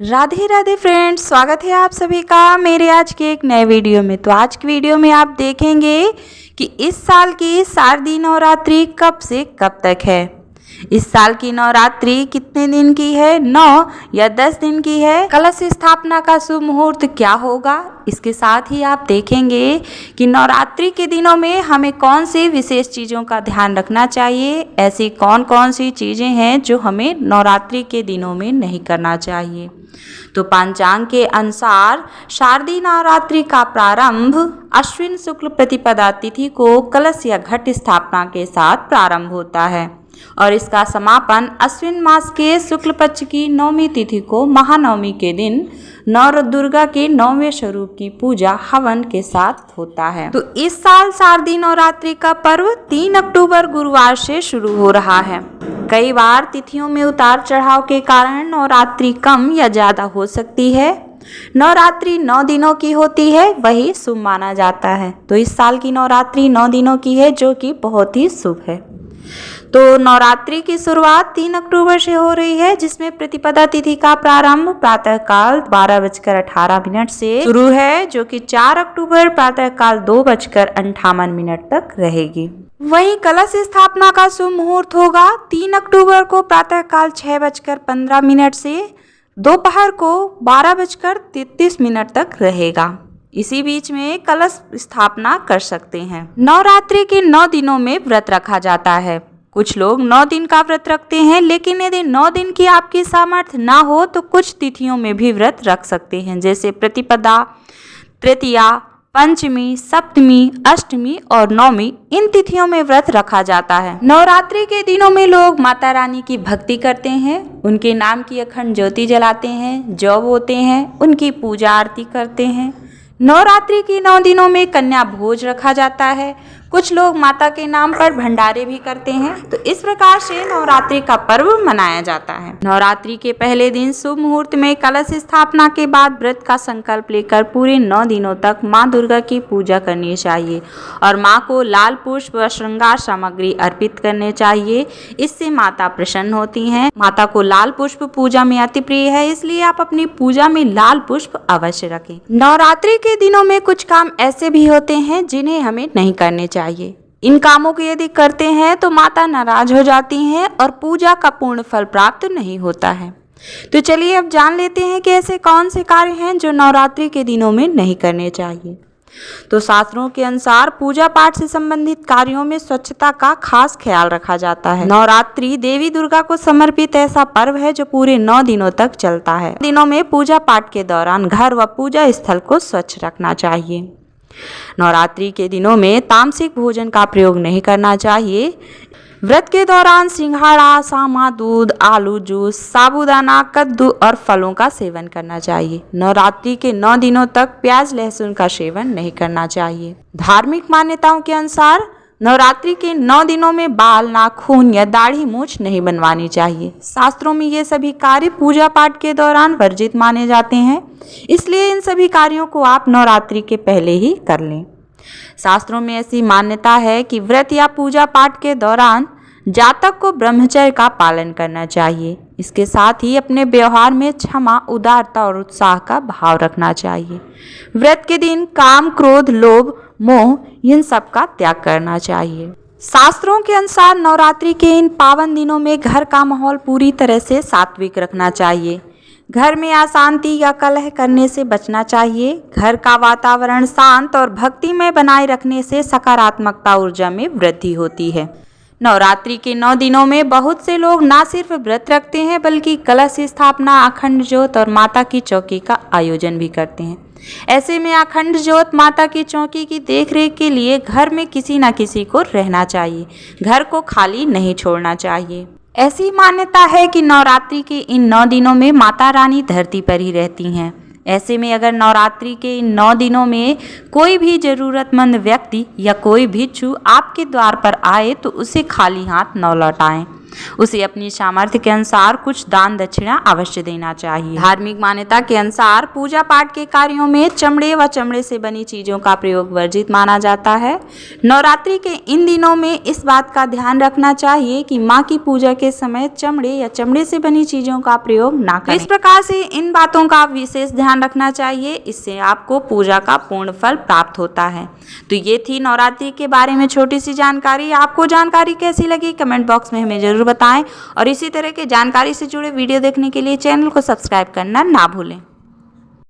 Radhe Radhe friends, स्वागत है आप सभी का मेरे आज के एक नए वीडियो में। तो आज की वीडियो में आप देखेंगे कि इस साल की शारदीय नवरात्रि कब से कब तक है। इस साल की नवरात्रि कितने दिन की है, 9 या 10 दिन की है। कलश स्थापना का शुभ मुहूर्त क्या होगा, इसके साथ ही आप देखेंगे कि नवरात्रि के दिनों में हमें कौन सी विशेष चीज़ों का ध्यान रखना चाहिए। ऐसी कौन कौन सी चीज़ें हैं जो हमें नवरात्रि के दिनों में नहीं करना चाहिए। तो पंचांग के अनुसार शारदीय नवरात्रि का प्रारंभ अश्विन शुक्ल प्रतिपदा तिथि को कलश या घट स्थापना के साथ प्रारंभ होता है और इसका समापन अश्विन मास के शुक्ल पक्ष की 9वीं तिथि को महानवमी के दिन नवदुर्गा के 9वें स्वरूप की पूजा हवन के साथ होता है। तो इस साल शारदीय नवरात्रि का पर्व 3 अक्टूबर गुरुवार से शुरू हो रहा है। कई बार तिथियों में उतार चढ़ाव के कारण नवरात्रि कम या ज़्यादा हो सकती है। नवरात्रि 9 दिनों की होती है, वही शुभ माना जाता है। तो इस साल की नवरात्रि 9 दिनों की है, जो कि बहुत ही शुभ है। तो नवरात्रि की शुरुआत 3 अक्टूबर से हो रही है, जिसमें प्रतिपदा तिथि का प्रारंभ प्रातःकाल 12:18 से शुरू है, जो कि 4 अक्टूबर प्रातःकाल 2:58 तक रहेगी। वहीं कलश स्थापना का शुभ मुहूर्त होगा 3 अक्टूबर को प्रातःकाल 6:15 से दोपहर को 12:33 तक रहेगा। इसी बीच में कलश स्थापना कर सकते हैं। नवरात्रि के 9 दिनों में व्रत रखा जाता है। कुछ लोग 9 दिन का व्रत रखते हैं, लेकिन यदि 9 दिन की आपकी सामर्थ्य ना हो तो कुछ तिथियों में भी व्रत रख सकते हैं, जैसे प्रतिपदा, तृतीया, पंचमी, सप्तमी, अष्टमी और नवमी। इन तिथियों में व्रत रखा जाता है। नवरात्रि के दिनों में लोग माता रानी की भक्ति करते हैं, उनके नाम की अखंड ज्योति जलाते हैं, जौ बोते हैं, उनकी पूजा आरती करते हैं। नवरात्रि के 9 दिनों में कन्या भोज रखा जाता है। कुछ लोग माता के नाम पर भंडारे भी करते हैं। तो इस प्रकार से नवरात्रि का पर्व मनाया जाता है। नवरात्रि के पहले दिन शुभ मुहूर्त में कलश स्थापना के बाद व्रत का संकल्प लेकर पूरे 9 दिनों तक माँ दुर्गा की पूजा करनी चाहिए और माँ को लाल पुष्प व श्रृंगार सामग्री अर्पित करने चाहिए। इससे माता प्रसन्न होती हैं। माता को लाल पुष्प पूजा में अति प्रिय है, इसलिए आप अपनी पूजा में लाल पुष्प अवश्य रखें। नवरात्रि के दिनों में कुछ काम ऐसे भी होते हैं जिन्हें हमें नहीं करने चाहिए। इन कामों को यदि करते हैं तो माता नाराज हो जाती हैं और पूजा का पूर्ण फल प्राप्त नहीं होता है। तो चलिए अब जान लेते हैं कि ऐसे कौन से कार्य हैं जो नवरात्रि के दिनों में नहीं करने चाहिए। तो शास्त्रों के अनुसार पूजा पाठ से संबंधित कार्यों में स्वच्छता का खास ख्याल रखा जाता है। नवरात्रि देवी दुर्गा को समर्पित ऐसा पर्व है जो पूरे 9 दिनों तक चलता है। दिनों में पूजा पाठ के दौरान घर व पूजा स्थल को स्वच्छ रखना चाहिए। नवरात्रि के दिनों में तामसिक भोजन का प्रयोग नहीं करना चाहिए। व्रत के दौरान सिंघाड़ा, सामा, दूध, आलू जूस, साबूदाना, कद्दू और फलों का सेवन करना चाहिए। नवरात्रि के 9 दिनों तक प्याज लहसुन का सेवन नहीं करना चाहिए। धार्मिक मान्यताओं के अनुसार नवरात्रि के 9 दिनों में बाल, नाखून या दाढ़ी मूछ नहीं बनवानी चाहिए। शास्त्रों में ये सभी कार्य पूजा पाठ के दौरान वर्जित माने जाते हैं, इसलिए इन सभी कार्यों को आप नवरात्रि के पहले ही कर लें। शास्त्रों में ऐसी मान्यता है कि व्रत या पूजा पाठ के दौरान जातक को ब्रह्मचर्य का पालन करना चाहिए। इसके साथ ही अपने व्यवहार में क्षमा, उदारता और उत्साह का भाव रखना चाहिए। व्रत के दिन काम, क्रोध, लोभ, मोह इन सब का त्याग करना चाहिए। शास्त्रों के अनुसार नवरात्रि के इन पावन दिनों में घर का माहौल पूरी तरह से सात्विक रखना चाहिए। घर में अशांति या कलह करने से बचना चाहिए। घर का वातावरण शांत और भक्तिमय बनाए रखने से सकारात्मकता ऊर्जा में वृद्धि होती है। नवरात्रि के 9 दिनों में बहुत से लोग न सिर्फ व्रत रखते हैं, बल्कि कलश स्थापना, अखंड ज्योत और माता की चौकी का आयोजन भी करते हैं। ऐसे में अखंड ज्योत, माता की चौकी की देखरेख के लिए घर में किसी न किसी को रहना चाहिए। घर को खाली नहीं छोड़ना चाहिए। ऐसी मान्यता है कि नवरात्रि के इन 9 दिनों में माता रानी धरती पर ही रहती हैं। ऐसे में अगर नवरात्रि के इन 9 दिनों में कोई भी ज़रूरतमंद व्यक्ति या कोई भिक्षु आपके द्वार पर आए तो उसे खाली हाथ न लौटाएं। उसे अपनी सामर्थ्य के अनुसार कुछ दान दक्षिणा अवश्य देना चाहिए। धार्मिक मान्यता के अनुसार पूजा पाठ के कार्यों में चमड़े व चमड़े से बनी चीजों का प्रयोग वर्जित माना जाता है। नवरात्रि के इन दिनों में इस बात का ध्यान रखना चाहिए कि माँ की पूजा के समय चमड़े या चमड़े से बनी चीजों का प्रयोग ना करें। इस प्रकार से इन बातों का विशेष ध्यान रखना चाहिए, इससे आपको पूजा का पूर्ण फल प्राप्त होता है। तो ये थी नवरात्रि के बारे में छोटी सी जानकारी। आपको जानकारी कैसी लगी कमेंट बॉक्स में हमें जरूर बताएं और इसी तरह के जानकारी से जुड़े वीडियो देखने के लिए चैनल को सब्सक्राइब करना ना भूलें।